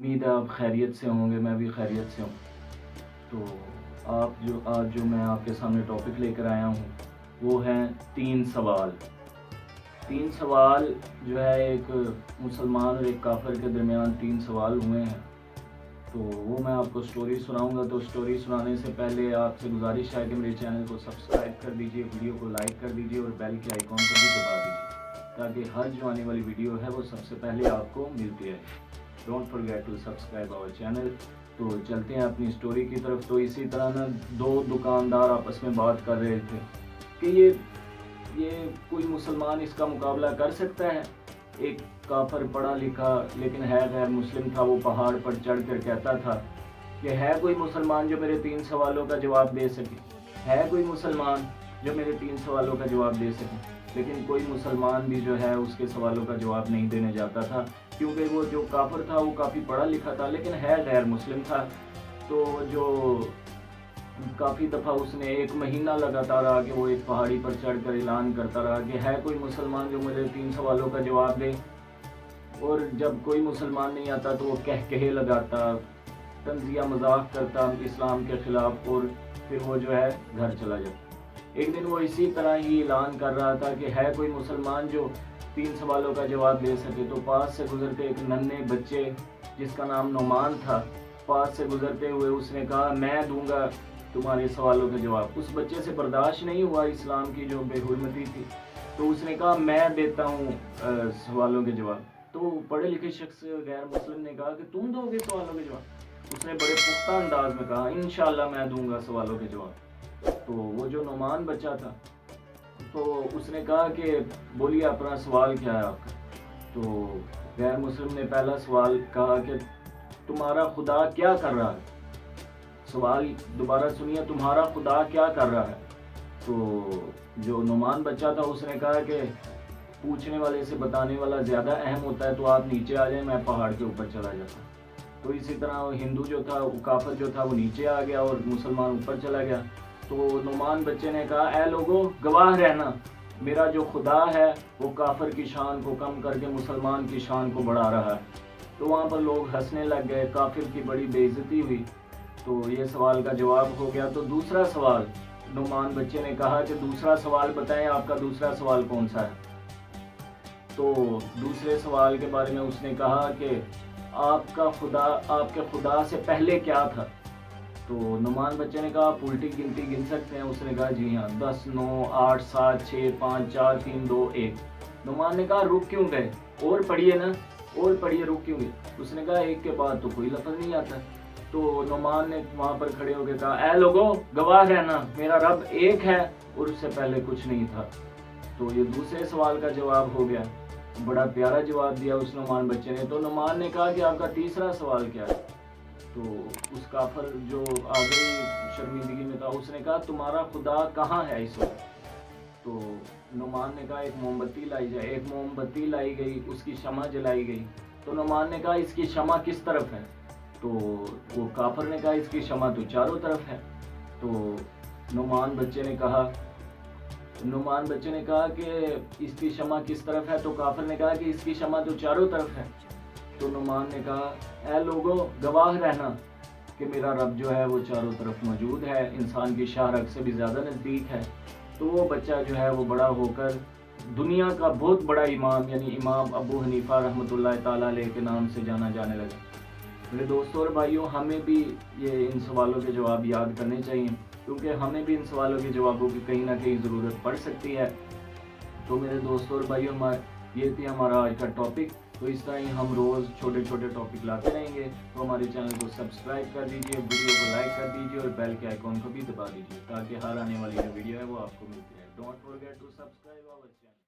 उम्मीद है आप खैरियत से होंगे, मैं भी खैरियत से हूँ। तो आज जो मैं आपके सामने टॉपिक लेकर आया हूँ वो हैं 3 सवाल। 3 सवाल जो है एक मुसलमान और एक काफिर के दरमियान 3 सवाल हुए हैं। तो वो मैं आपको स्टोरी सुनाऊंगा। तो स्टोरी सुनाने से पहले आपसे गुजारिश है कि मेरे चैनल को सब्सक्राइब कर दीजिए, वीडियो को लाइक कर दीजिए और बेल के आइकॉन को भी दबा दीजिए ताकि हर जो आने वाली वीडियो है वो सबसे पहले आपको मिलती है। Don't forget to subscribe our channel. तो चलते हैं अपनी स्टोरी की तरफ। तो इसी तरह ना 2 दुकानदार आपस में बात कर रहे थे कि ये कोई मुसलमान इसका मुकाबला कर सकता है। एक काफिर पढ़ा लिखा लेकिन है गैर मुस्लिम था, वो पहाड़ पर चढ़ कर कहता था कि है कोई मुसलमान जो मेरे 3 सवालों का जवाब दे सके, है कोई मुसलमान जो मेरे 3 सवालों का जवाब दे सके। लेकिन कोई मुसलमान भी जो है उसके सवालों का जवाब नहीं देने जाता था, क्योंकि वो जो काफिर था वो काफ़ी पढ़ा लिखा था लेकिन है गैर मुस्लिम था। तो जो काफ़ी दफ़ा उसने 1 महीना लगातार रहा कि वो एक पहाड़ी पर चढ़कर ऐलान करता रहा कि है कोई मुसलमान जो मेरे 3 सवालों का जवाब दे। और जब कोई मुसलमान नहीं आता तो वो कहे लगाता, तंजिया मजाक करता इस्लाम के ख़िलाफ़ और फिर वो जो है घर चला जाता। एक दिन वो इसी तरह ही ऐलान कर रहा था कि है कोई मुसलमान जो 3 सवालों का जवाब दे सके। तो पास से गुजरते एक नन्हे बच्चे जिसका नाम नोमान था, पास से गुजरते हुए उसने कहा मैं दूंगा तुम्हारे सवालों का जवाब। उस बच्चे से बर्दाश्त नहीं हुआ इस्लाम की जो बेहुरमती थी, तो उसने कहा मैं देता हूँ सवालों के जवाब। तो पढ़े लिखे शख्स गैर मुस्लिम ने कहा कि तुम दोगे सवालों के जवाब। उसने बड़े पुख्ता अंदाज में कहा इंशाल्लाह मैं दूंगा सवालों के जवाब। तो वो जो नोमान बच्चा था तो उसने कहा कि बोलिए अपना सवाल क्या है आपका। तो गैर मुस्लिम ने पहला सवाल कहा कि तुम्हारा खुदा क्या कर रहा है। सवाल दोबारा सुनिए, तुम्हारा खुदा क्या कर रहा है। तो जो नुमान बच्चा था उसने कहा कि पूछने वाले से बताने वाला ज़्यादा अहम होता है, तो आप नीचे आ जाए, मैं पहाड़ के ऊपर चला जाता। तो इसी तरह हिंदू जो था, काफिर जो था वो नीचे आ गया और मुसलमान ऊपर चला गया। तो नुमान बच्चे ने कहा ऐ लोगों गवाह रहना, मेरा जो खुदा है वो काफिर की शान को कम करके मुसलमान की शान को बढ़ा रहा है। तो वहाँ पर लोग हंसने लग गए, काफिर की बड़ी बेइज्जती हुई। तो ये सवाल का जवाब हो गया। तो दूसरा सवाल, नुमान बच्चे ने कहा कि दूसरा सवाल बताएं, आपका दूसरा सवाल कौन सा है। तो दूसरे सवाल के बारे में उसने कहा कि आपका खुदा आपके खुदा से पहले क्या था। तो नुमान बच्चे ने कहा आप उल्टी गिनती गिन सकते हैं। उसने कहा जी हाँ, 10 9 8 7 6 5 4 3 2 1। नुमान ने कहा रुक क्यों गए, और पढ़िए ना, और पढ़िए, रुक क्यों गए। उसने कहा एक के बाद तो कोई लफ्ज़ नहीं आता। तो नुमान ने वहाँ पर खड़े होकर कहा ऐ लोगों गवाह रहना, मेरा रब एक है और उससे पहले कुछ नहीं था। तो ये दूसरे सवाल का जवाब हो गया। बड़ा प्यारा जवाब दिया उस नुमान बच्चे ने। तो नुमान ने कहा कि आपका तीसरा सवाल क्या है। तो उस काफिर जो आगे शर्मिंदगी में था उसने कहा तुम्हारा खुदा कहाँ है इस वक्त। तो नुमान ने कहा एक मोमबत्ती लाई जाए। एक मोमबत्ती लाई गई, उसकी शमा जलाई गई। तो नुमान ने कहा इसकी शमा किस तरफ है। तो वो काफिर ने कहा इसकी शमा तो चारों तरफ है। तो नुमान बच्चे ने कहा कि इसकी शमा किस तरफ है। तो काफिर ने कहा कि इसकी शमा तो चारों तरफ है। तो नुमान ने कहा ऐ लोगों गवाह रहना कि मेरा रब जो है वो चारों तरफ मौजूद है, इंसान की शाहरग से भी ज़्यादा नज़दीक है। तो वो बच्चा जो है वो बड़ा होकर दुनिया का बहुत बड़ा इमाम यानी इमाम अबू हनीफा रहमतुल्लाह ताला अलैह के नाम से जाना जाने लगा। मेरे दोस्तों और भाइयों, हमें भी ये इन सवालों के जवाब याद करने चाहिए, क्योंकि हमें भी इन सवालों के जवाबों की कहीं ना कहीं ज़रूरत पड़ सकती है। तो मेरे दोस्तों और भाइयों, ये थी हमारा आज का टॉपिक। तो इस तरह ही हम रोज़ छोटे छोटे टॉपिक लाते रहेंगे। तो हमारे चैनल को सब्सक्राइब कर दीजिए, वीडियो को लाइक कर दीजिए और बेल के आइकॉन को भी दबा दीजिए ताकि हर आने वाली जो वीडियो है वो आपको मिलती रहे। Don't forget to subscribe our channel.